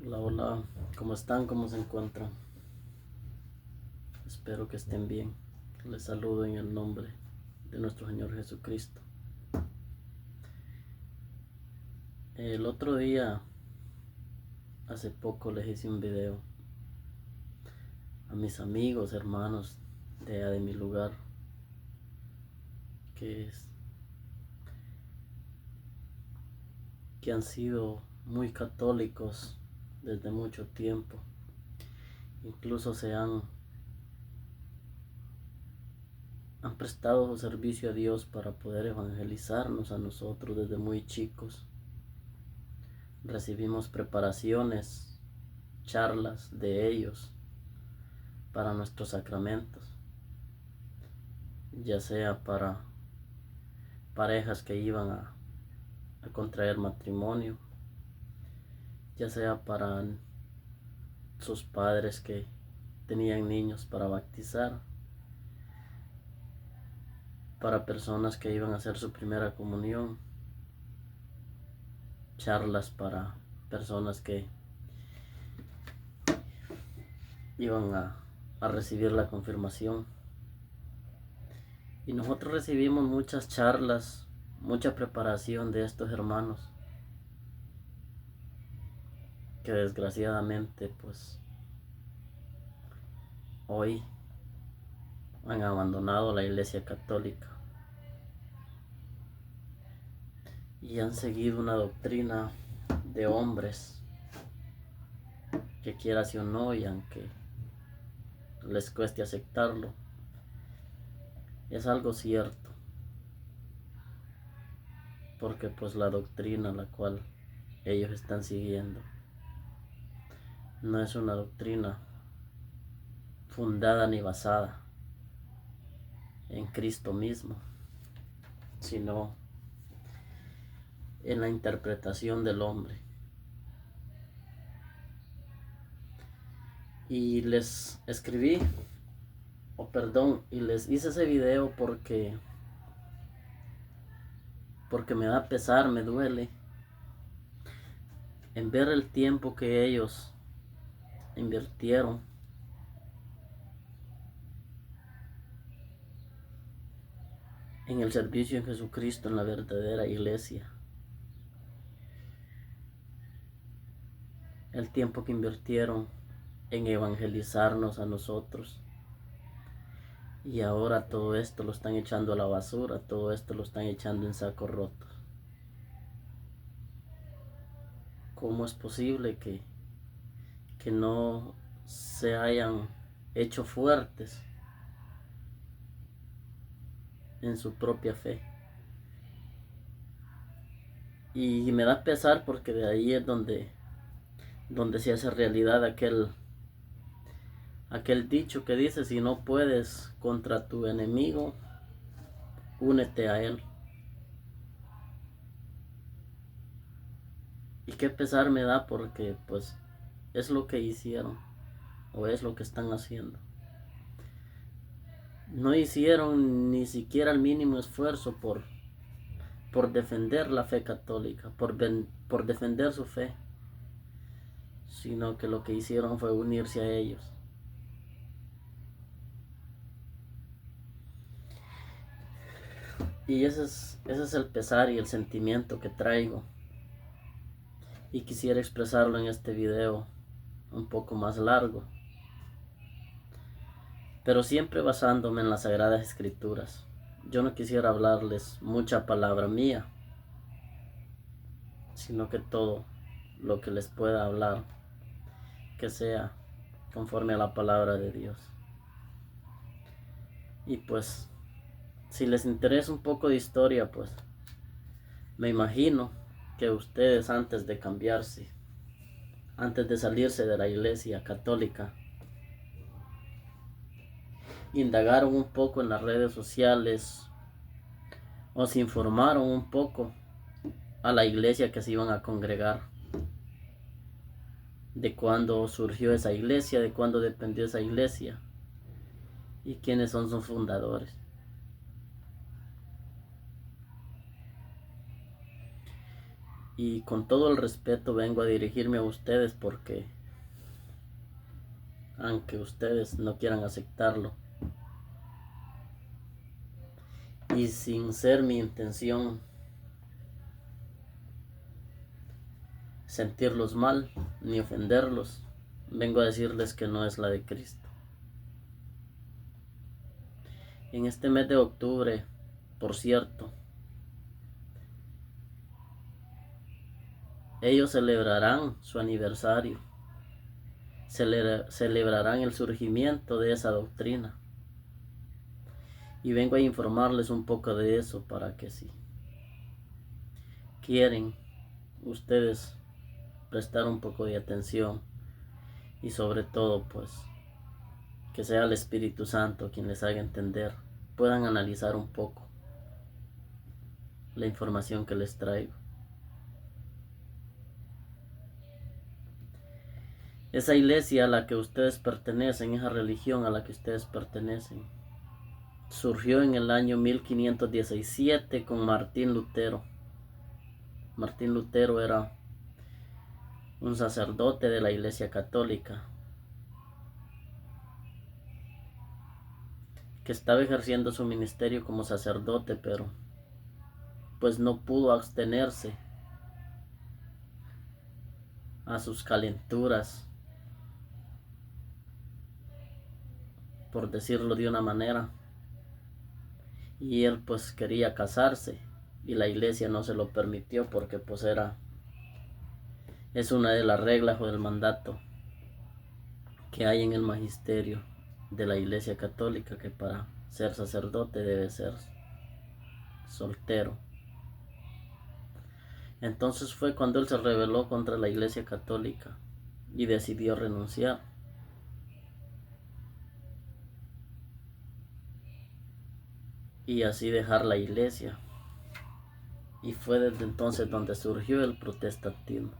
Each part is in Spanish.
Hola, hola, ¿cómo están? ¿Cómo se encuentran? Espero que estén bien. Les saludo en el nombre de nuestro Señor Jesucristo. El otro día, hace poco, les hice un video a mis amigos, hermanos de mi lugar, que han sido muy católicos desde mucho tiempo. Incluso han prestado su servicio a Dios para poder evangelizarnos a nosotros desde muy chicos. Recibimos preparaciones, charlas de ellos para nuestros sacramentos, ya sea para parejas que iban a contraer matrimonio, ya sea para sus padres que tenían niños para bautizar, para personas que iban a hacer su primera comunión, charlas para personas que iban a recibir la confirmación. Y nosotros recibimos muchas charlas, mucha preparación de estos hermanos que desgraciadamente pues hoy han abandonado la Iglesia Católica y han seguido una doctrina de hombres que quieras o no, y aunque les cueste aceptarlo, es algo cierto, porque pues la doctrina la cual ellos están siguiendo no es una doctrina fundada ni basada en Cristo mismo, sino en la interpretación del hombre. Y les escribí, y les hice ese video porque me da pesar, me duele en ver el tiempo que ellos invirtieron en el servicio en Jesucristo, en la verdadera iglesia. El tiempo que invirtieron en evangelizarnos a nosotros. Y ahora todo esto lo están echando a la basura, todo esto lo están echando en sacos rotos. ¿Cómo es posible que no se hayan hecho fuertes en su propia fe? Y me da pesar porque de ahí es donde se hace realidad aquel dicho que dice: si no puedes contra tu enemigo, únete a él. Y qué pesar me da porque pues es lo que hicieron, o es lo que están haciendo. No hicieron ni siquiera el mínimo esfuerzo por defender la fe católica, por defender su fe, sino que lo que hicieron fue unirse a ellos. Y ese es el pesar y el sentimiento que traigo, y quisiera expresarlo en este video un poco más largo, pero siempre basándome en las Sagradas Escrituras. Yo no quisiera hablarles mucha palabra mía, sino que todo lo que les pueda hablar, que sea conforme a la palabra de Dios. Y pues, si les interesa un poco de historia, pues me imagino que ustedes, antes de cambiarse, antes de salirse de la Iglesia Católica, indagaron un poco en las redes sociales o se informaron un poco a la iglesia que se iban a congregar, de cuándo surgió esa iglesia, de cuándo dependió esa iglesia y quiénes son sus fundadores. Y con todo el respeto vengo a dirigirme a ustedes porque, aunque ustedes no quieran aceptarlo, y sin ser mi intención sentirlos mal ni ofenderlos, vengo a decirles que no es la de Cristo. En este mes de octubre, por cierto, ellos celebrarán su aniversario, celebrarán el surgimiento de esa doctrina. Y vengo a informarles un poco de eso para que si quieren ustedes prestar un poco de atención y sobre todo pues que sea el Espíritu Santo quien les haga entender, puedan analizar un poco la información que les traigo. Esa iglesia a la que ustedes pertenecen, esa religión a la que ustedes pertenecen, surgió en el año 1517 con Martín Lutero. Martín Lutero era un sacerdote de la Iglesia Católica que estaba ejerciendo su ministerio como sacerdote, pero pues no pudo abstenerse a sus calenturas, por decirlo de una manera, y él pues quería casarse y la iglesia no se lo permitió porque pues es una de las reglas o del mandato que hay en el magisterio de la Iglesia Católica, que para ser sacerdote debe ser soltero. Entonces fue cuando él se rebeló contra la Iglesia Católica y decidió renunciar. Y así dejar la iglesia. Y fue desde entonces donde surgió el protestantismo.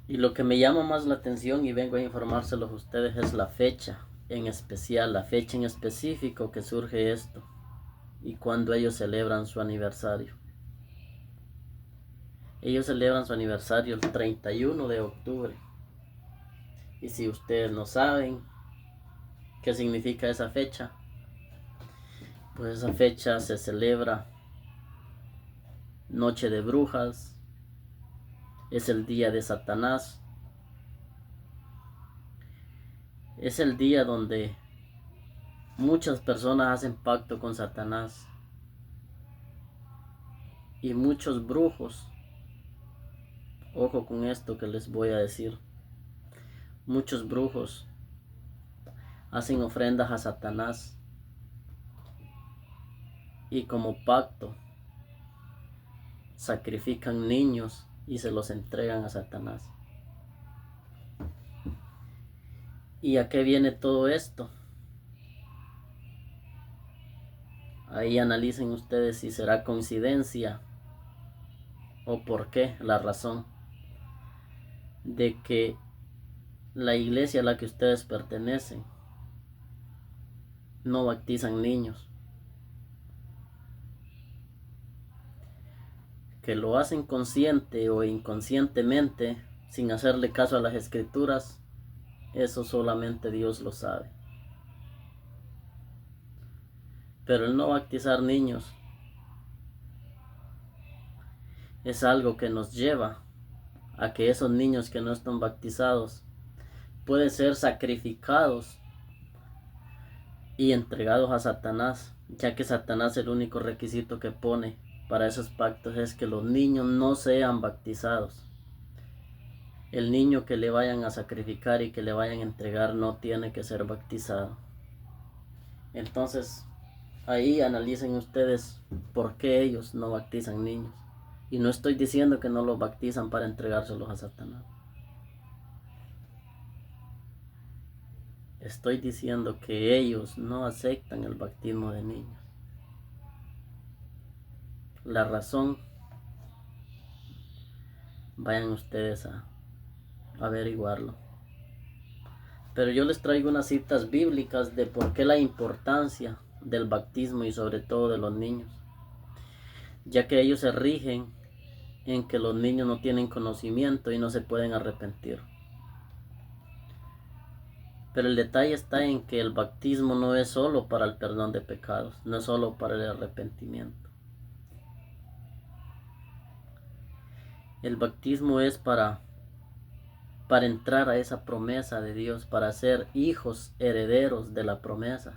Y lo que me llama más la atención y vengo a informárselos a ustedes es la fecha en especial, la fecha en específico que surge esto y cuando ellos celebran su aniversario. Ellos celebran su aniversario el 31 de octubre. Y si ustedes no saben qué significa esa fecha, pues esa fecha se celebra Noche de Brujas, es el día de Satanás, es el día donde muchas personas hacen pacto con Satanás y muchos brujos, ojo con esto que les voy a decir, muchos brujos hacen ofrendas a Satanás y como pacto sacrifican niños y se los entregan a Satanás. ¿Y a qué viene todo esto? Ahí analicen ustedes si será coincidencia o por qué, la razón de que la iglesia a la que ustedes pertenecen no bautizan niños, que lo hacen consciente o inconscientemente sin hacerle caso a las escrituras. Eso solamente Dios lo sabe. Pero el no bautizar niños es algo que nos lleva a que esos niños que no están bautizados pueden ser sacrificados y entregados a Satanás, ya que Satanás el único requisito que pone para esos pactos es que los niños no sean bautizados. El niño que le vayan a sacrificar y que le vayan a entregar no tiene que ser bautizado. Entonces, ahí analicen ustedes por qué ellos no bautizan niños. Y no estoy diciendo que no los bautizan para entregárselos a Satanás. Estoy diciendo que ellos no aceptan el bautismo de niños. La razón, vayan ustedes a averiguarlo. Pero yo les traigo unas citas bíblicas de por qué la importancia del bautismo y sobre todo de los niños, ya que ellos se rigen en que los niños no tienen conocimiento y no se pueden arrepentir. Pero el detalle está en que el bautismo no es solo para el perdón de pecados, no es solo para el arrepentimiento. El bautismo es para entrar a esa promesa de Dios, para ser hijos herederos de la promesa,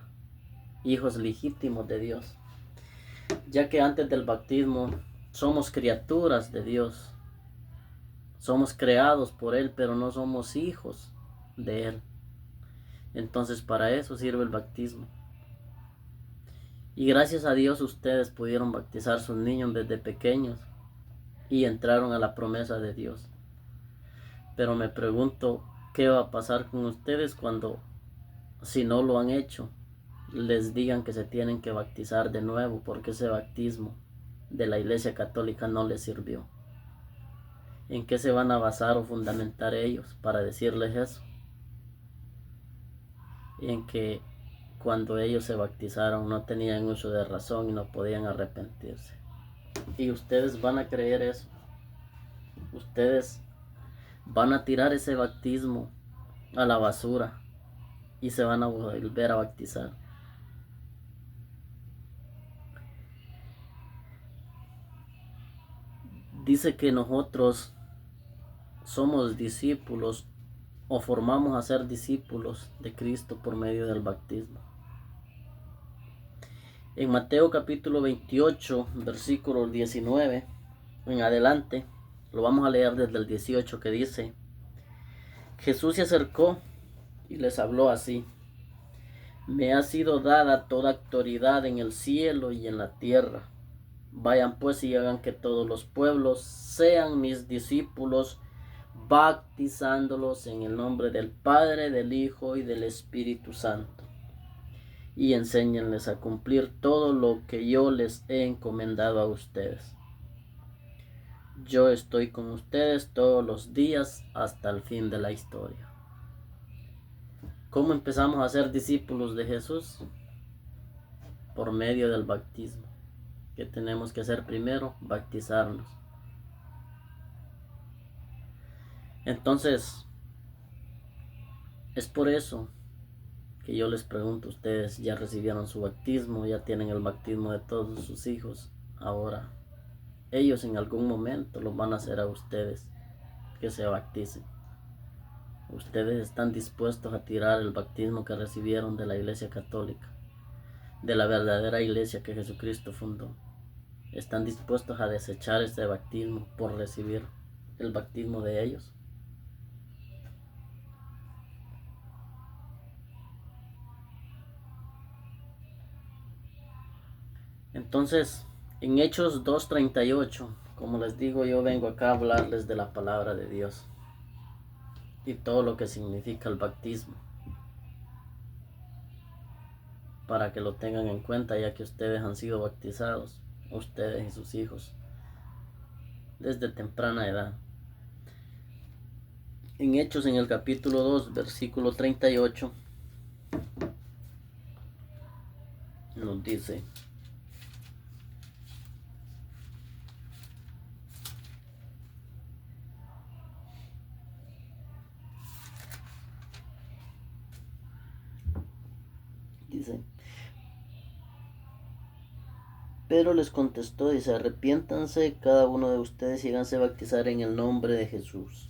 hijos legítimos de Dios. Ya que antes del bautismo somos criaturas de Dios, somos creados por Él, pero no somos hijos de Él. Entonces para eso sirve el bautismo. Y gracias a Dios ustedes pudieron bautizar a sus niños desde pequeños y entraron a la promesa de Dios. Pero me pregunto, ¿qué va a pasar con ustedes cuando, si no lo han hecho, les digan que se tienen que bautizar de nuevo porque ese bautismo de la Iglesia Católica no les sirvió? ¿En qué se van a basar o fundamentar ellos para decirles eso? En que cuando ellos se bautizaron no tenían uso de razón y no podían arrepentirse. Y ustedes van a creer eso. Ustedes van a tirar ese bautismo a la basura y se van a volver a bautizar. Dice que nosotros somos discípulos o formamos a ser discípulos de Cristo por medio del bautismo. En Mateo capítulo 28, versículo 19 en adelante, lo vamos a leer desde el 18, que dice: Jesús se acercó y les habló así: Me ha sido dada toda autoridad en el cielo y en la tierra. Vayan pues y hagan que todos los pueblos sean mis discípulos, bautizándolos en el nombre del Padre, del Hijo y del Espíritu Santo. Y enséñenles a cumplir todo lo que yo les he encomendado a ustedes. Yo estoy con ustedes todos los días hasta el fin de la historia. ¿Cómo empezamos a ser discípulos de Jesús? Por medio del bautismo. ¿Qué tenemos que hacer primero? Bautizarnos. Entonces, es por eso que yo les pregunto, ustedes ya recibieron su bautismo, ya tienen el bautismo de todos sus hijos. Ahora, ellos en algún momento los van a hacer a ustedes que se bauticen. Ustedes están dispuestos a tirar el bautismo que recibieron de la Iglesia Católica, de la verdadera iglesia que Jesucristo fundó. Están dispuestos a desechar este bautismo por recibir el bautismo de ellos. Entonces, en Hechos 2:38, como les digo, yo vengo acá a hablarles de la palabra de Dios y todo lo que significa el bautismo, para que lo tengan en cuenta, ya que ustedes han sido bautizados, ustedes y sus hijos, desde temprana edad. En Hechos, en el capítulo 2, versículo 38, nos dice: Pedro les contestó, dice: arrepiéntanse cada uno de ustedes y háganse bautizar en el nombre de Jesús,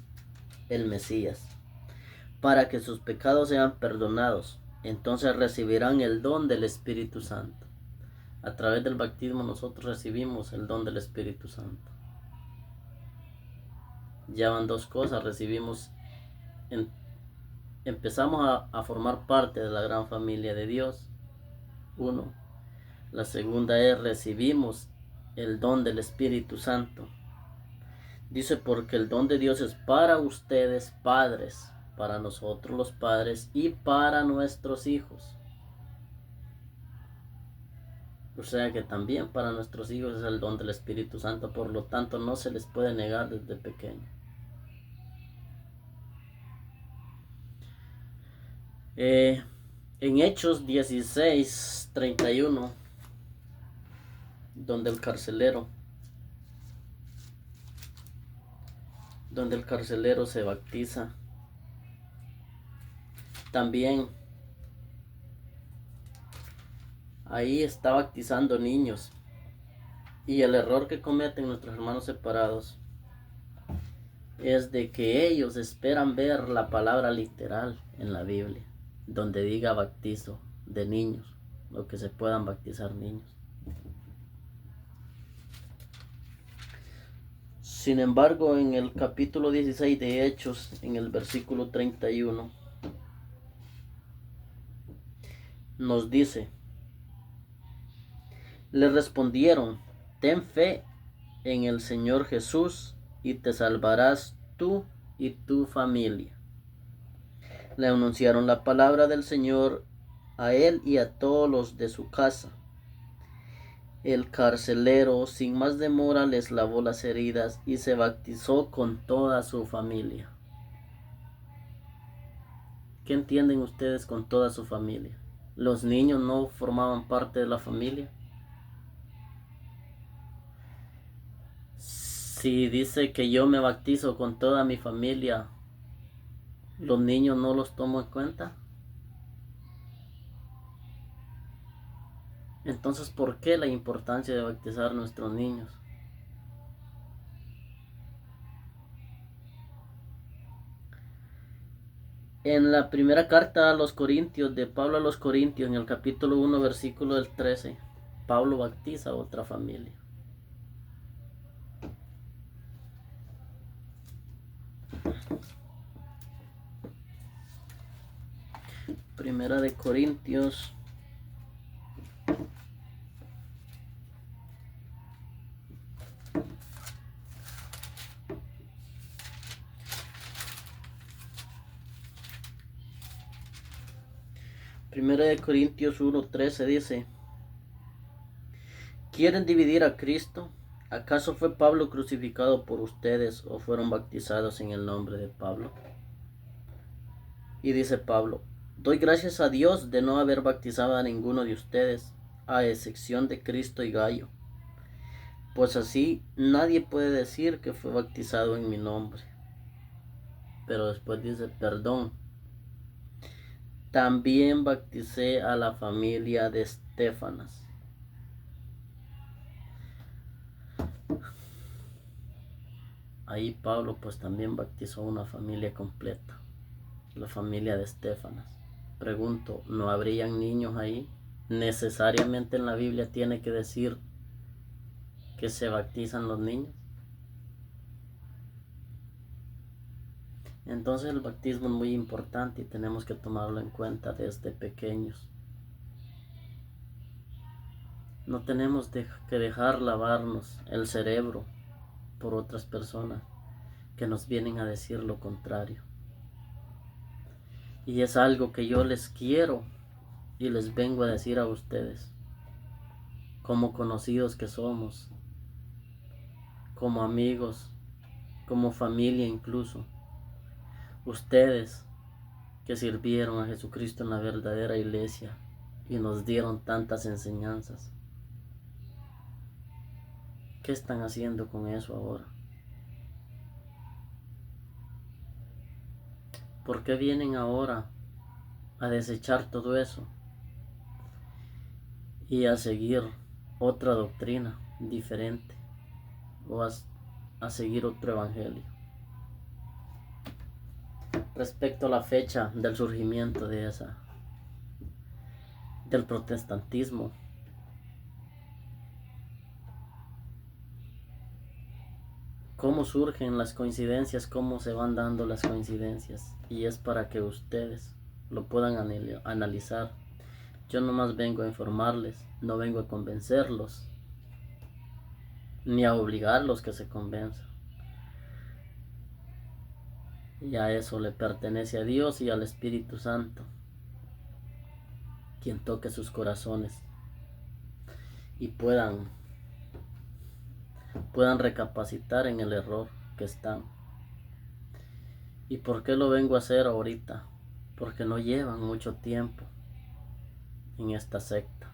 el Mesías, para que sus pecados sean perdonados. Entonces recibirán el don del Espíritu Santo. A través del bautismo nosotros recibimos el don del Espíritu Santo. Ya van dos cosas: empezamos a formar parte de la gran familia de Dios. Uno. La segunda es: recibimos el don del Espíritu Santo. Dice: porque el don de Dios es para ustedes padres, para nosotros los padres y para nuestros hijos. O sea que también para nuestros hijos es el don del Espíritu Santo, por lo tanto no se les puede negar desde pequeño. En Hechos 16:31, donde el carcelero se bautiza, también ahí está bautizando niños. Y el error que cometen nuestros hermanos separados es de que ellos esperan ver la palabra literal en la Biblia, donde diga bautizo de niños, o que se puedan bautizar niños. Sin embargo, en el capítulo 16 de Hechos, en el versículo 31, nos dice: le respondieron: ten fe en el Señor Jesús y te salvarás tú y tu familia. Le anunciaron la palabra del Señor a él y a todos los de su casa. El carcelero sin más demora les lavó las heridas y se bautizó con toda su familia. ¿Qué entienden ustedes con toda su familia? ¿Los niños no formaban parte de la familia? Si dice que yo me bautizo con toda mi familia, ¿los niños no los tomo en cuenta? Entonces, ¿por qué la importancia de bautizar a nuestros niños? En la primera carta a los Corintios, de Pablo a los Corintios, en el capítulo 1, versículo del 13, Pablo bautiza a otra familia. Primera de Corintios, Primera de Corintios 1:13 dice: ¿quieren dividir a Cristo? ¿Acaso fue Pablo crucificado por ustedes o fueron bautizados en el nombre de Pablo? Y dice Pablo: doy gracias a Dios de no haber bautizado a ninguno de ustedes, a excepción de Cristo y Gayo, pues así nadie puede decir que fue bautizado en mi nombre. Pero después dice: perdón, también bauticé a la familia de Estéfanas. Ahí Pablo pues también bautizó una familia completa, la familia de Estéfanas. Pregunto, ¿no habrían niños ahí? ¿Necesariamente en la Biblia tiene que decir que se bautizan los niños? Entonces el bautismo es muy importante y tenemos que tomarlo en cuenta desde pequeños. No tenemos que dejar lavarnos el cerebro por otras personas que nos vienen a decir lo contrario. Y es algo que yo les quiero y les vengo a decir a ustedes, como conocidos que somos, como amigos, como familia incluso. Ustedes que sirvieron a Jesucristo en la verdadera iglesia y nos dieron tantas enseñanzas, ¿qué están haciendo con eso ahora? ¿Por qué vienen ahora a desechar todo eso y a seguir otra doctrina diferente o a seguir otro evangelio? Respecto a la fecha del surgimiento del protestantismo, cómo surgen las coincidencias, cómo se van dando las coincidencias, y es para que ustedes lo puedan analizar. Yo nomás vengo a informarles, no vengo a convencerlos, ni a obligarlos que se convenzan. Y a eso le pertenece a Dios y al Espíritu Santo, quien toque sus corazones y puedan recapacitar en el error que están. ¿Y por qué lo vengo a hacer ahorita? Porque no llevan mucho tiempo en esta secta.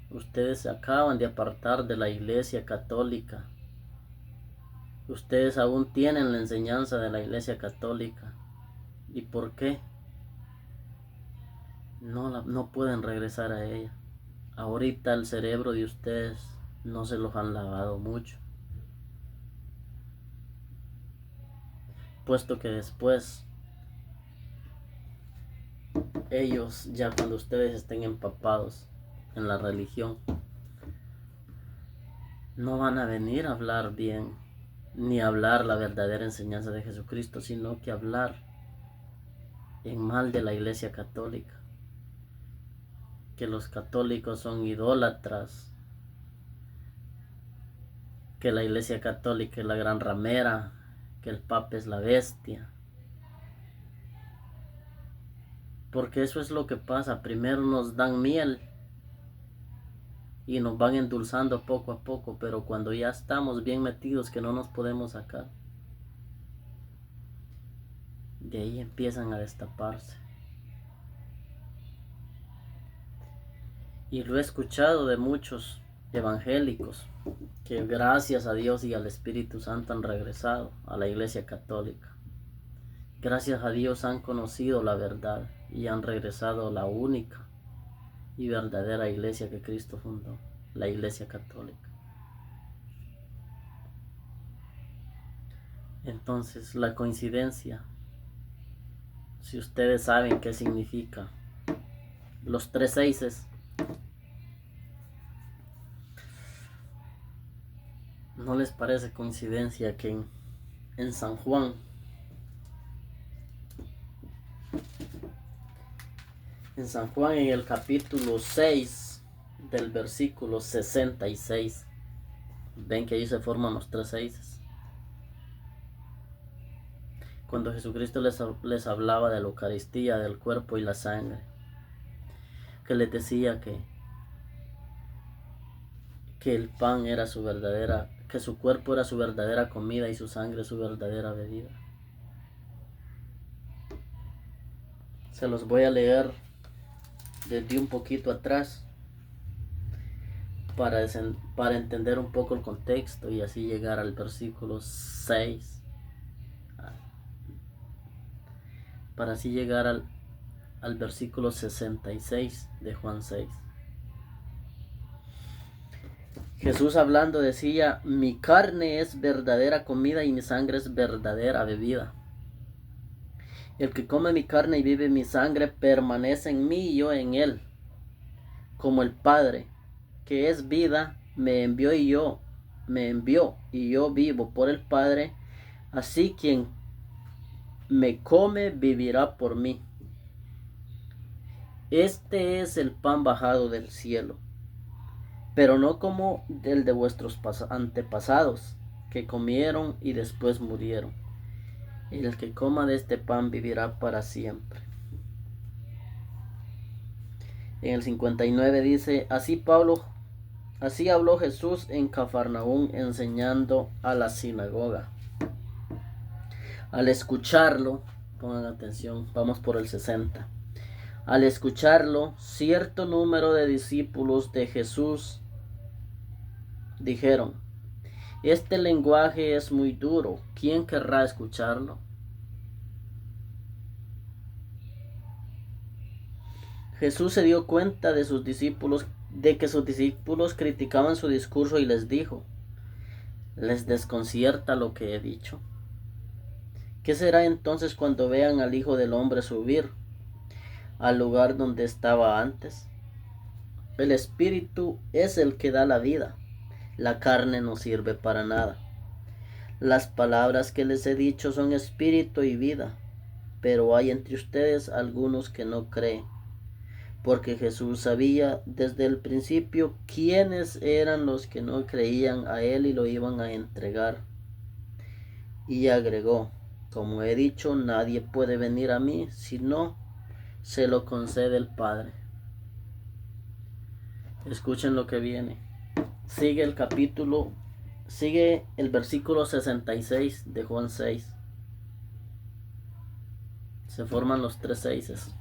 Ustedes se acaban de apartar de la Iglesia Católica. Ustedes aún tienen la enseñanza de la Iglesia Católica. ¿Y por qué? No pueden regresar a ella. Ahorita el cerebro de ustedes no se los han lavado mucho. Puesto que después ellos, ya cuando ustedes estén empapados en la religión, no van a venir a hablar bien, ni a hablar la verdadera enseñanza de Jesucristo, sino que hablar en mal de la Iglesia Católica, que los católicos son idólatras, que la Iglesia Católica es la gran ramera, que el Papa es la bestia. Porque eso es lo que pasa. Primero nos dan miel y nos van endulzando poco a poco, pero cuando ya estamos bien metidos que no nos podemos sacar, de ahí empiezan a destaparse. Y lo he escuchado de muchos evangélicos que gracias a Dios y al Espíritu Santo han regresado a la Iglesia Católica. Gracias a Dios han conocido la verdad y han regresado a la única y verdadera iglesia que Cristo fundó, la Iglesia Católica. Entonces, la coincidencia, si ustedes saben qué significa los 3 seises, ¿no les parece coincidencia que en San Juan, en el capítulo 6 del versículo 66, ven que ahí se forman los 3 seises? Cuando Jesucristo les hablaba de la Eucaristía, del cuerpo y la sangre, que les decía que el pan era su verdadera, que su cuerpo era su verdadera comida y su sangre su verdadera bebida. Se los voy a leer desde un poquito atrás para entender un poco el contexto y así llegar al versículo 6, para así llegar al versículo 66 de Juan 6. Jesús hablando decía: mi carne es verdadera comida y mi sangre es verdadera bebida. El que come mi carne y vive mi sangre permanece en mí y yo en él. Como el Padre, que es vida, me envió y yo vivo por el Padre, así quien me come vivirá por mí. Este es el pan bajado del cielo, pero no como el de vuestros antepasados, que comieron y después murieron. El que coma de este pan vivirá para siempre. En el 59 dice: así habló Jesús en Cafarnaúm, enseñando a la sinagoga. Al escucharlo, pongan atención, vamos por el 60. Al escucharlo, cierto número de discípulos de Jesús dijeron: este lenguaje es muy duro, ¿quién querrá escucharlo? Jesús se dio cuenta de que sus discípulos criticaban su discurso y les dijo: ¿les desconcierta lo que he dicho? ¿Qué será entonces cuando vean al Hijo del Hombre subir al lugar donde estaba antes? El Espíritu es el que da la vida, la carne no sirve para nada. Las palabras que les he dicho son espíritu y vida, pero hay entre ustedes algunos que no creen. Porque Jesús sabía desde el principio quiénes eran los que no creían a él y lo iban a entregar. Y agregó: como he dicho, nadie puede venir a mí si no se lo concede el Padre. Escuchen lo que viene. Sigue el versículo 66 de Juan 6. Se forman los 3 seises.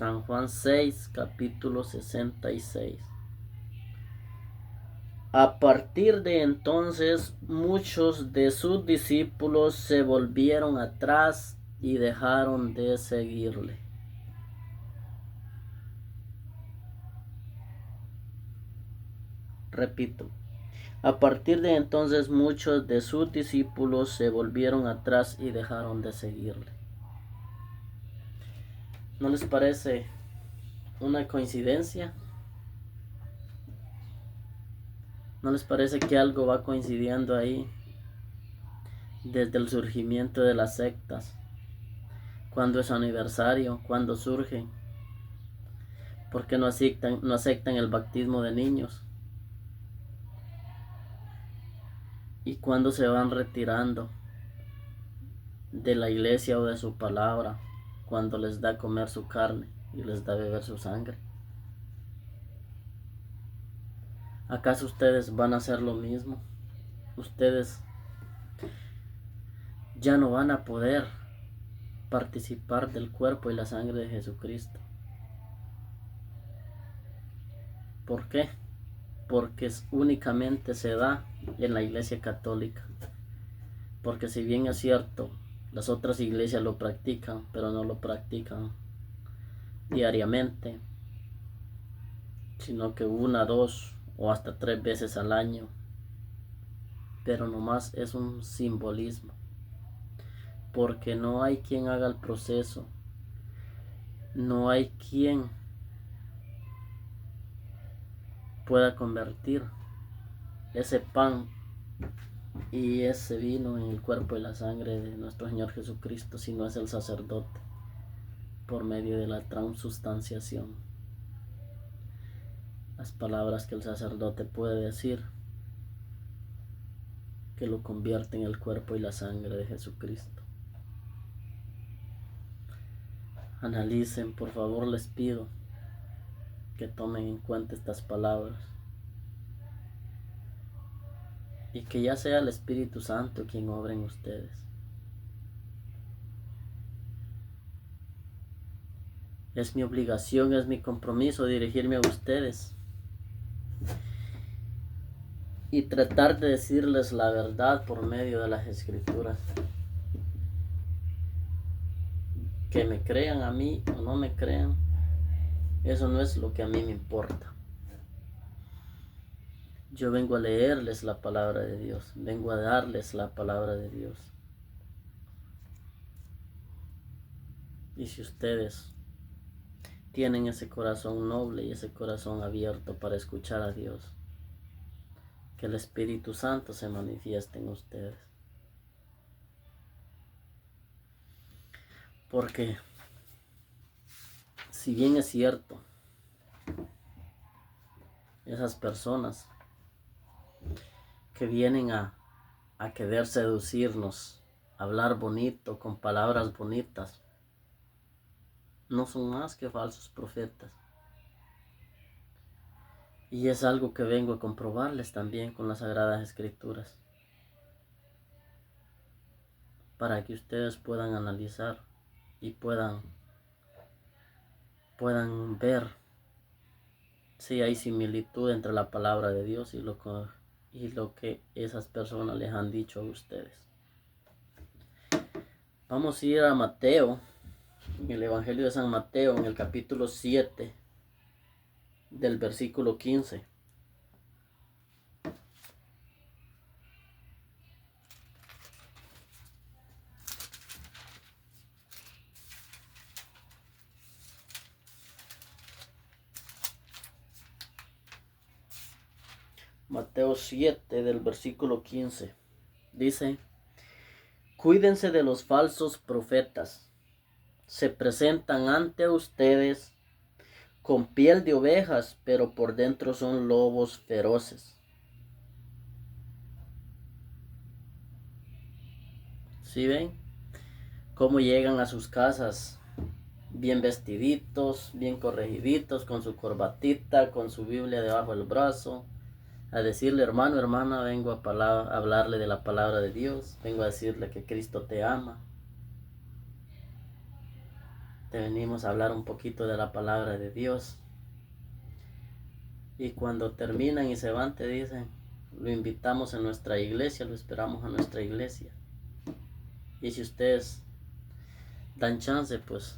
San Juan 6, capítulo 66. A partir de entonces, muchos de sus discípulos se volvieron atrás y dejaron de seguirle. Repito, a partir de entonces muchos de sus discípulos se volvieron atrás y dejaron de seguirle. ¿No les parece una coincidencia? ¿No les parece que algo va coincidiendo ahí desde el surgimiento de las sectas? ¿Cuándo es aniversario? ¿Cuándo surgen? ¿Por qué no aceptan el bautismo de niños? ¿Y cuándo se van retirando de la iglesia o de su palabra? Cuando les da comer su carne y les da beber su sangre. ¿Acaso ustedes van a hacer lo mismo? Ustedes ya no van a poder participar del cuerpo y la sangre de Jesucristo. ¿Por qué? Porque únicamente se da en la iglesia católica. Porque si bien es cierto, las otras iglesias lo practican, pero no lo practican diariamente, sino que 1, 2 o hasta 3 veces al año. Pero nomás es un simbolismo, porque no hay quien haga el proceso, no hay quien pueda convertir ese pan y ese vino en el cuerpo y la sangre de nuestro Señor Jesucristo, si no es el sacerdote, por medio de la transustanciación. Las palabras que el sacerdote puede decir que lo convierte en el cuerpo y la sangre de Jesucristo. Analicen, por favor, les pido que tomen en cuenta estas palabras y que ya sea el Espíritu Santo quien obre en ustedes. Es mi obligación, es mi compromiso dirigirme a ustedes y tratar de decirles la verdad por medio de las Escrituras. Que me crean a mí o no me crean, eso no es lo que a mí me importa. Yo vengo a leerles la palabra de Dios, vengo a darles la palabra de Dios. Y si ustedes tienen ese corazón noble y ese corazón abierto para escuchar a Dios, que el Espíritu Santo se manifieste en ustedes. Porque si bien es cierto, esas personas que vienen a querer seducirnos, hablar bonito, con palabras bonitas, no son más que falsos profetas. Y es algo que vengo a comprobarles también con las Sagradas Escrituras, para que ustedes puedan analizar y puedan ver si hay similitud entre la palabra de Dios y lo que esas personas les han dicho a ustedes. Vamos a ir a Mateo, en el Evangelio de San Mateo, en el capítulo 7, del versículo 15. Mateo 7 del versículo 15. Dice: cuídense de los falsos profetas. Se presentan ante ustedes con piel de ovejas, pero por dentro son lobos feroces. ¿Sí ven cómo llegan a sus casas? Bien vestiditos, bien corregiditos, con su corbatita, con su Biblia debajo del brazo, a decirle: hermano, hermana, vengo a hablarle de la palabra de Dios, vengo a decirle que Cristo te ama. te venimos a hablar un poquito de la palabra de Dios. Y cuando terminan y se van, te dicen, lo invitamos a nuestra iglesia, lo esperamos a nuestra iglesia. Y si ustedes dan chance, pues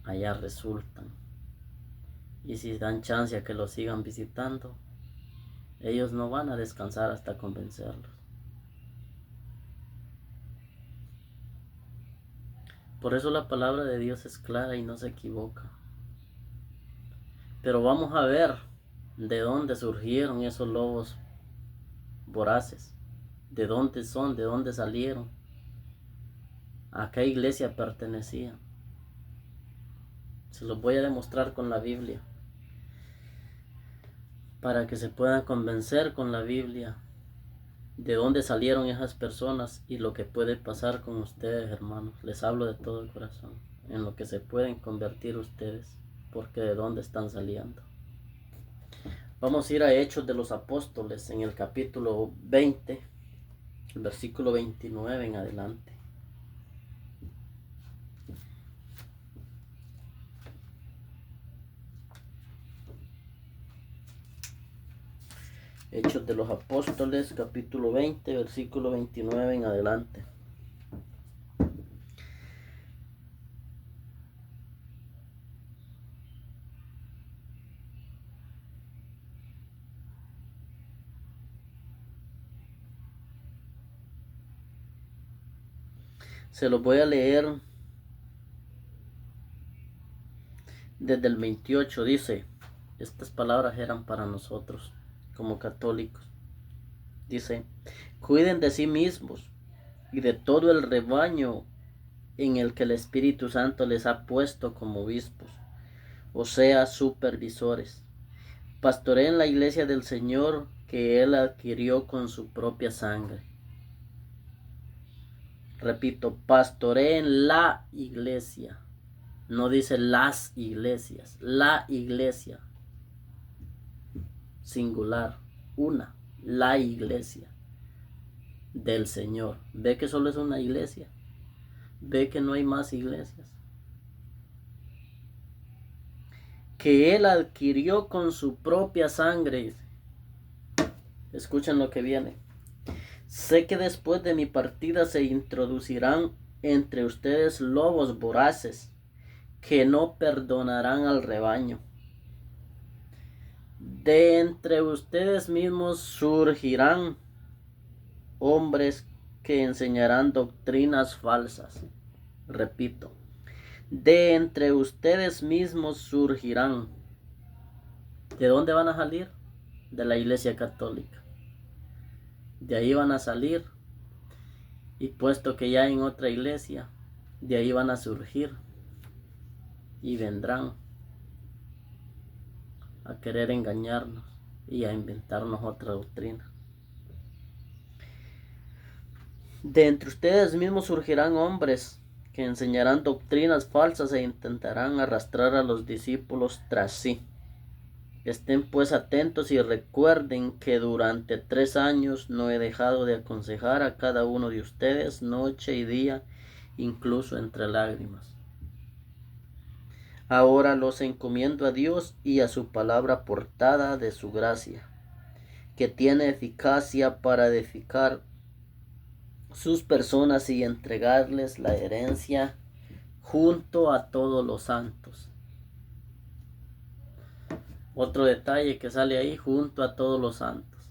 allá resultan. Y si dan chance a que lo sigan visitando, ellos no van a descansar hasta convencerlos. Por eso la palabra de Dios es clara y no se equivoca. Pero vamos a ver de dónde surgieron esos lobos voraces. De dónde son, de dónde salieron. ¿A qué iglesia pertenecían? Se los voy a demostrar con la Biblia. Para que se puedan convencer con la Biblia de dónde salieron esas personas y lo que puede pasar con ustedes, hermanos. Les hablo de todo el corazón, en lo que se pueden convertir ustedes, porque de dónde están saliendo. Vamos a ir a Hechos de los Apóstoles en el capítulo 20, el versículo 29 en adelante. Hechos de los Apóstoles, capítulo 20, versículo 29 en adelante. Se los voy a leer desde el 28. Dice, estas palabras eran para nosotros como católicos. Dice, cuiden de sí mismos y de todo el rebaño en el que el Espíritu Santo les ha puesto como obispos, o sea, supervisores. Pastoreen la iglesia del Señor que Él adquirió con su propia sangre. Repito, pastoreen la iglesia. No dice las iglesias, la iglesia. Singular, una, la iglesia del Señor. Ve que solo es una iglesia. Ve que no hay más iglesias. Que Él adquirió con su propia sangre. Escuchen lo que viene. Sé que después de mi partida se introducirán entre ustedes lobos voraces que no perdonarán al rebaño. De entre ustedes mismos surgirán hombres que enseñarán doctrinas falsas. Repito, de entre ustedes mismos surgirán. ¿De dónde van a salir? De la Iglesia Católica. De ahí van a salir. Y puesto que ya en otra iglesia, de ahí van a surgir. Y vendrán a querer engañarnos y a inventarnos otra doctrina. De entre ustedes mismos surgirán hombres que enseñarán doctrinas falsas e intentarán arrastrar a los discípulos tras sí. Estén pues atentos y recuerden que durante 3 años no he dejado de aconsejar a cada uno de ustedes noche y día, incluso entre lágrimas. Ahora los encomiendo a Dios y a su palabra portada de su gracia, que tiene eficacia para edificar sus personas y entregarles la herencia junto a todos los santos. Otro detalle que sale ahí, junto a todos los santos.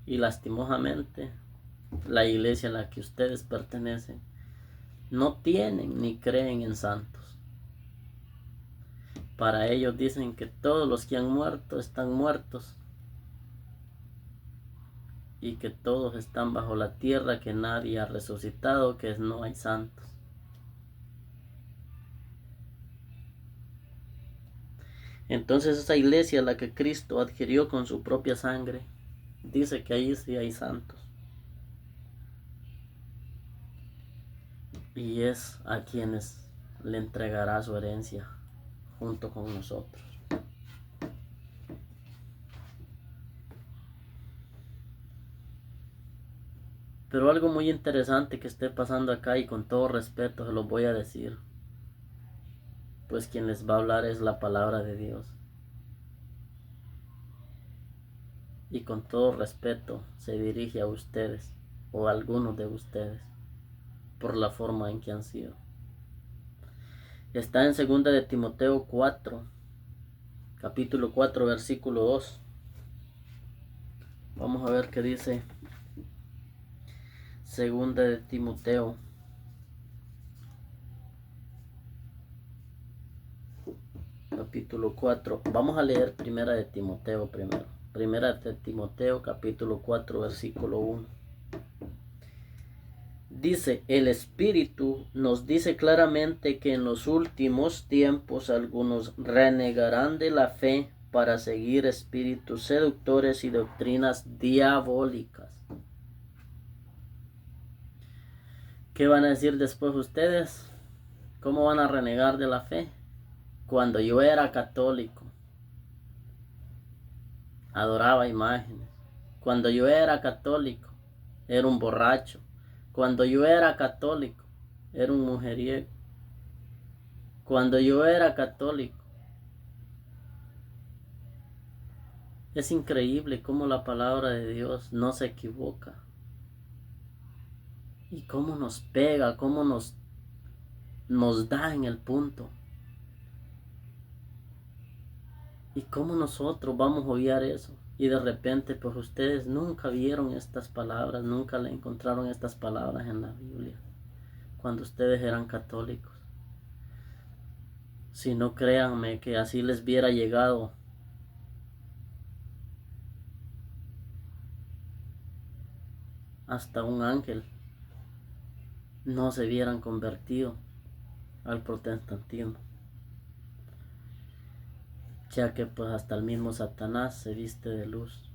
Y lastimosamente, la iglesia a la que ustedes pertenecen no tienen ni creen en santos. Para ellos dicen que todos los que han muerto están muertos y que todos están bajo la tierra, que nadie ha resucitado, que no hay santos. Entonces esa iglesia, la que Cristo adquirió con su propia sangre, dice que ahí sí hay santos. Y es a quienes le entregará su herencia junto con nosotros. Pero algo muy interesante que esté pasando acá, y con todo respeto se lo voy a decir, pues quien les va a hablar es la palabra de Dios. Y con todo respeto se dirige a ustedes o a algunos de ustedes por la forma en que han sido. Está en 2 de Timoteo 4, capítulo 4, versículo 2. Vamos a ver qué dice 2 de Timoteo. Capítulo 4. Vamos a leer 1 de Timoteo primero. 1 de Timoteo, capítulo 4, versículo 1. Dice, el Espíritu nos dice claramente que en los últimos tiempos algunos renegarán de la fe para seguir espíritus seductores y doctrinas diabólicas. ¿Qué van a decir después ustedes? ¿Cómo van a renegar de la fe? Cuando yo era católico, adoraba imágenes. Cuando yo era católico, era un borracho. Cuando yo era católico, era un mujeriego. Cuando yo era católico. Es increíble cómo la palabra de Dios no se equivoca. Y cómo nos pega, cómo nos da en el punto. Y cómo nosotros vamos a odiar eso. Y de repente, pues ustedes nunca vieron estas palabras, nunca le encontraron estas palabras en la Biblia, cuando ustedes eran católicos. Si no, créanme que así les hubiera llegado hasta un ángel, no se hubieran convertido al protestantismo, ya que pues hasta el mismo Satanás se viste de luz.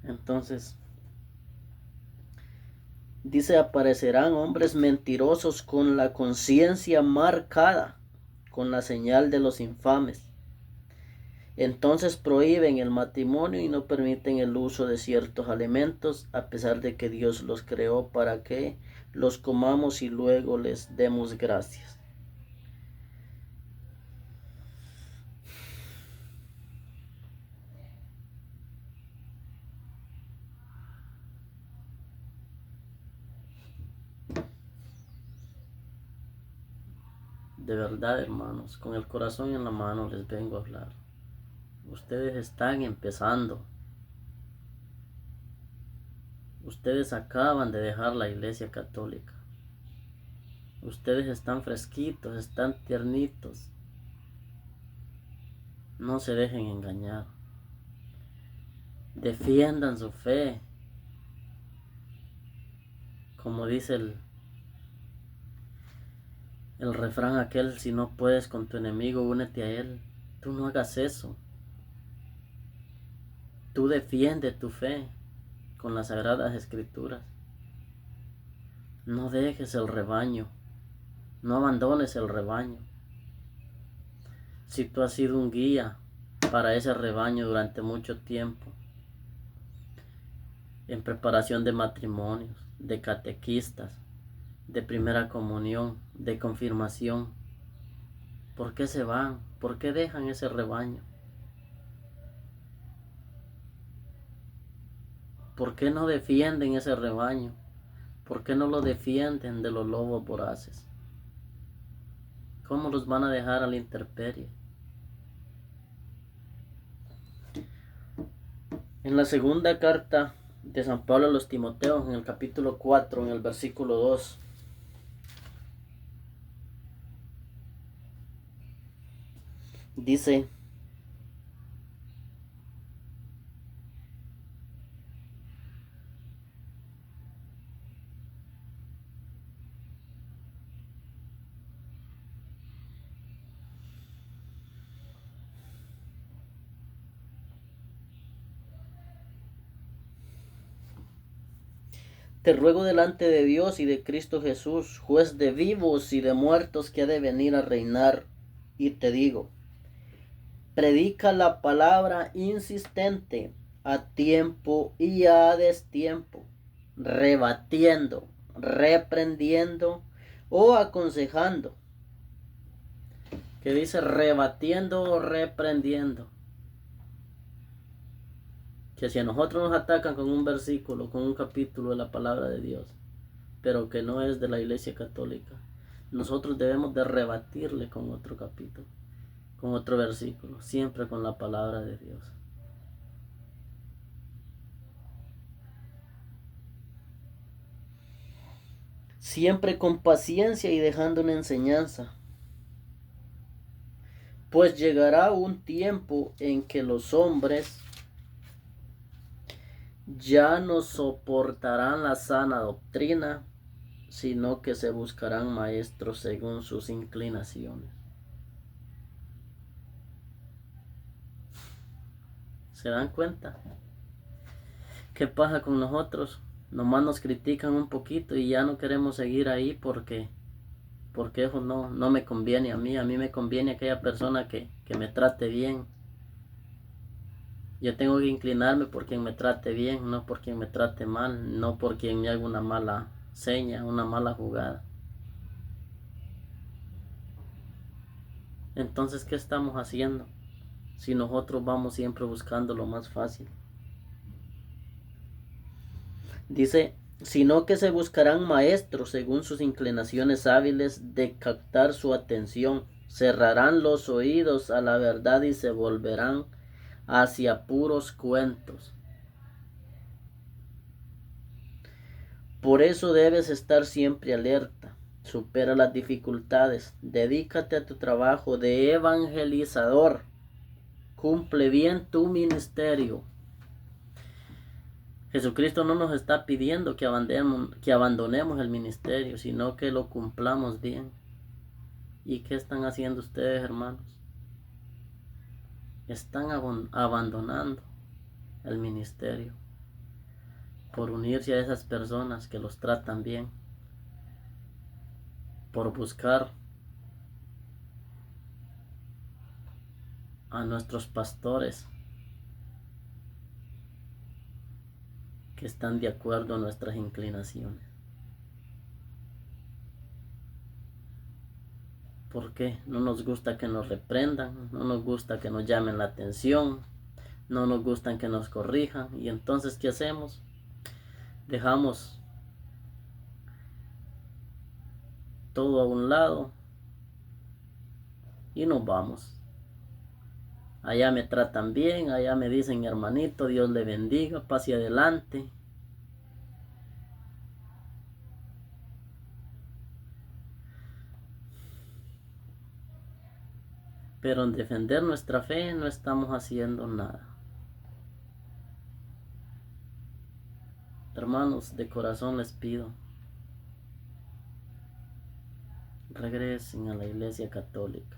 Entonces, dice, aparecerán hombres mentirosos con la conciencia marcada con la señal de los infames. Entonces prohíben el matrimonio y no permiten el uso de ciertos alimentos, a pesar de que Dios los creó para que los comamos y luego les demos gracias. De verdad, hermanos, con el corazón en la mano les vengo a hablar. Ustedes están empezando. Ustedes acaban de dejar la Iglesia Católica. Ustedes están fresquitos, están tiernitos. No se dejen engañar. Defiendan su fe. Como dice el refrán aquel, si no puedes con tu enemigo, únete a él. Tú no hagas eso. Tú defiende tu fe con las Sagradas Escrituras. No dejes el rebaño. No abandones el rebaño. Si tú has sido un guía para ese rebaño durante mucho tiempo, en preparación de matrimonios, de catequistas, de primera comunión, de confirmación, ¿por qué se van? ¿Por qué dejan ese rebaño? ¿Por qué no defienden ese rebaño? ¿Por qué no lo defienden de los lobos voraces? ¿Cómo los van a dejar a la intemperie? En la segunda carta de San Pablo a los Timoteos, en el capítulo 4, en el versículo 2, dice: te ruego delante de Dios y de Cristo Jesús, juez de vivos y de muertos, que ha de venir a reinar, y te digo, predica la palabra insistente, a tiempo y a destiempo, rebatiendo, reprendiendo o aconsejando. Que dice rebatiendo o reprendiendo. Que si a nosotros nos atacan con un versículo, con un capítulo de la palabra de Dios, pero que no es de la Iglesia Católica, nosotros debemos de rebatirle con otro capítulo, con otro versículo, siempre con la palabra de Dios. Siempre con paciencia y dejando una enseñanza. Pues llegará un tiempo en que los hombres ya no soportarán la sana doctrina, sino que se buscarán maestros según sus inclinaciones. ¿Se dan cuenta? ¿Qué pasa con nosotros? Nomás nos critican un poquito y ya no queremos seguir ahí porque eso no me conviene a mí me conviene aquella persona que me trate bien. Yo tengo que inclinarme por quien me trate bien, no por quien me trate mal, no por quien me haga una mala seña, una mala jugada. Entonces, ¿qué estamos haciendo? Si nosotros vamos siempre buscando lo más fácil. Dice, sino que se buscarán maestros según sus inclinaciones hábiles de captar su atención, cerrarán los oídos a la verdad y se volverán hacia puros cuentos. Por eso debes estar siempre alerta, supera las dificultades, dedícate a tu trabajo de evangelizador, cumple bien tu ministerio. Jesucristo no nos está pidiendo que abandonemos el ministerio, sino que lo cumplamos bien. ¿Y qué están haciendo ustedes, hermanos? Están abandonando el ministerio por unirse a esas personas que los tratan bien, por buscar a nuestros pastores que están de acuerdo a nuestras inclinaciones. ¿Por qué? No nos gusta que nos reprendan, no nos gusta que nos llamen la atención, no nos gusta que nos corrijan. Y entonces, ¿qué hacemos? Dejamos todo a un lado y nos vamos. Allá me tratan bien, allá me dicen hermanito, Dios le bendiga, pase adelante. Pero en defender nuestra fe no estamos haciendo nada. Hermanos, de corazón les pido, regresen a la Iglesia Católica.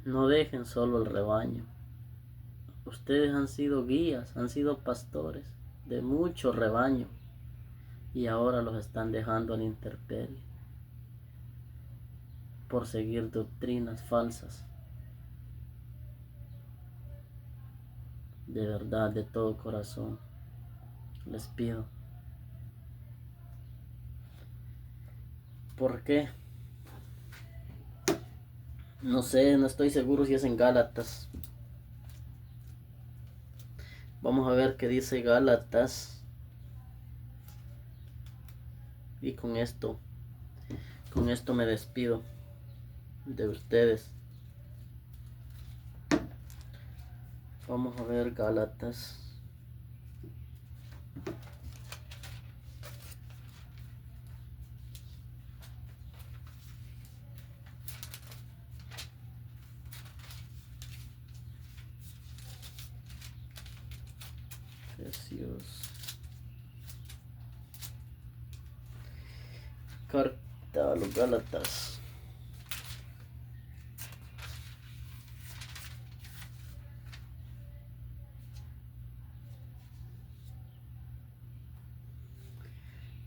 No dejen solo el rebaño. Ustedes han sido guías, han sido pastores de mucho rebaño y ahora los están dejando a la intemperie por seguir doctrinas falsas. De verdad, de todo corazón, les pido. ¿Por qué? No sé, no estoy seguro si es en Gálatas. Vamos a ver qué dice Gálatas. Y con esto me despido de ustedes. Vamos a ver Gálatas. Efesios. Carta a los Gálatas.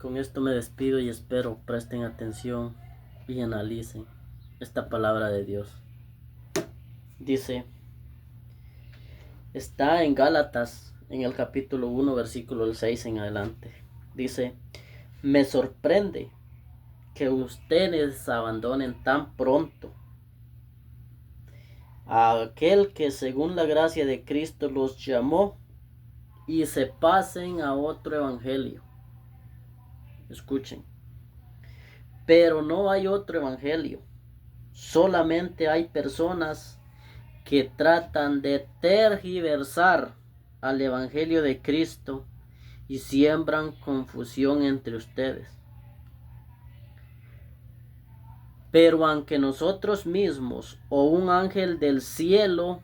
Con esto me despido y espero presten atención y analicen esta palabra de Dios. Dice, está en Gálatas, en el capítulo 1, versículo 6 en adelante. Dice, me sorprende que ustedes abandonen tan pronto a aquel que según la gracia de Cristo los llamó y se pasen a otro evangelio. Escuchen, pero no hay otro evangelio, solamente hay personas que tratan de tergiversar al evangelio de Cristo y siembran confusión entre ustedes. Pero aunque nosotros mismos o un ángel del cielo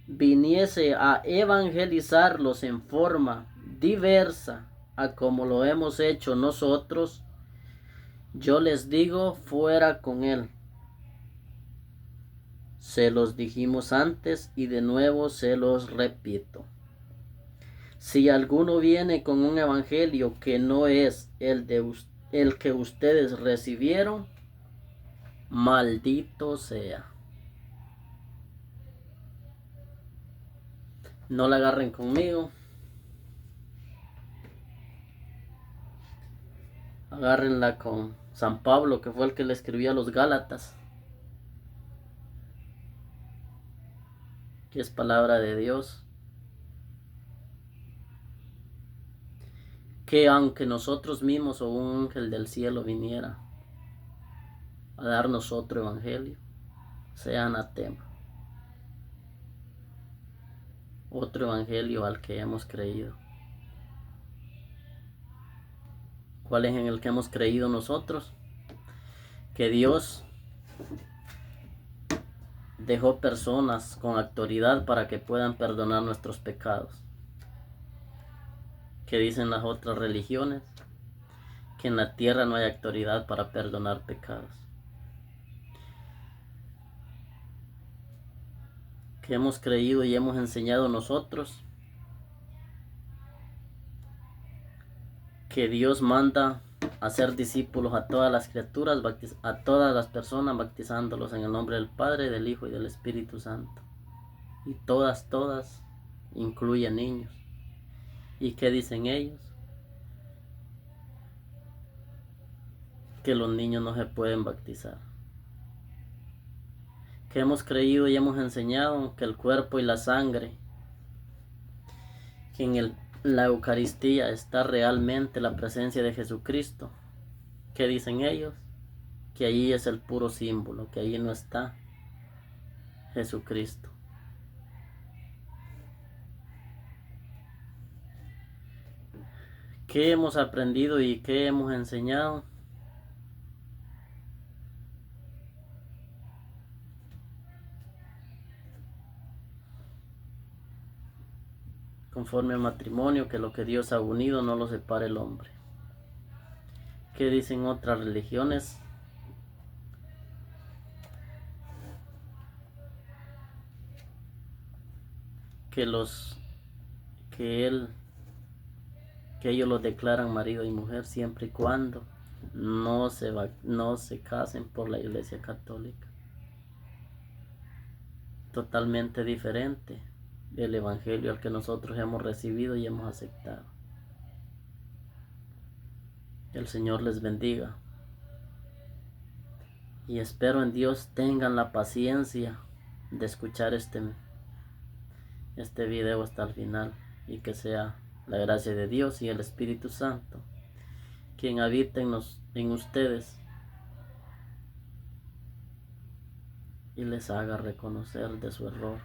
viniese a evangelizarlos en forma diversa a como lo hemos hecho nosotros, yo les digo, fuera con él. Se los dijimos antes y de nuevo se los repito. Si alguno viene con un evangelio que no es el que ustedes recibieron, maldito sea. No la agarren conmigo. Agárrenla con San Pablo, que fue el que le escribió a los Gálatas, que es palabra de Dios. Que aunque nosotros mismos o un ángel del cielo viniera a darnos otro evangelio, sea anatema. Otro evangelio al que hemos creído. ¿Cuál es en el que hemos creído nosotros? Que Dios dejó personas con autoridad para que puedan perdonar nuestros pecados. Que dicen las otras religiones que en la tierra no hay autoridad para perdonar pecados. Que hemos creído y hemos enseñado nosotros que Dios manda a ser discípulos a todas las criaturas, a todas las personas, bautizándolos en el nombre del Padre, del Hijo y del Espíritu Santo. Y todas incluyen niños. ¿Y qué dicen ellos? Que los niños no se pueden bautizar. Que hemos creído y hemos enseñado que el cuerpo y la sangre, que en la Eucaristía está realmente la presencia de Jesucristo. ¿Qué dicen ellos? Que allí es el puro símbolo, que allí no está Jesucristo. ¿Qué hemos aprendido y qué hemos enseñado? Conforme al matrimonio, que lo que Dios ha unido no lo separe el hombre. ¿Qué dicen otras religiones? Que ellos los declaran marido y mujer siempre y cuando no se casen por la Iglesia Católica. Totalmente diferente del evangelio al que nosotros hemos recibido y hemos aceptado. Que el Señor les bendiga. Y espero en Dios tengan la paciencia de escuchar este video hasta el final, y que sea la gracia de Dios y el Espíritu Santo quien habite en ustedes y les haga reconocer de su error,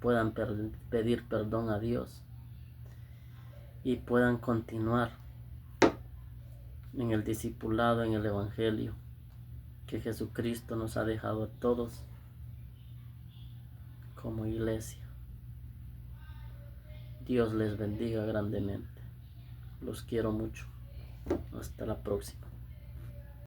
puedan pedir perdón a Dios y puedan continuar en el discipulado, en el evangelio que Jesucristo nos ha dejado a todos como iglesia. Dios les bendiga grandemente. Los quiero mucho. Hasta la próxima.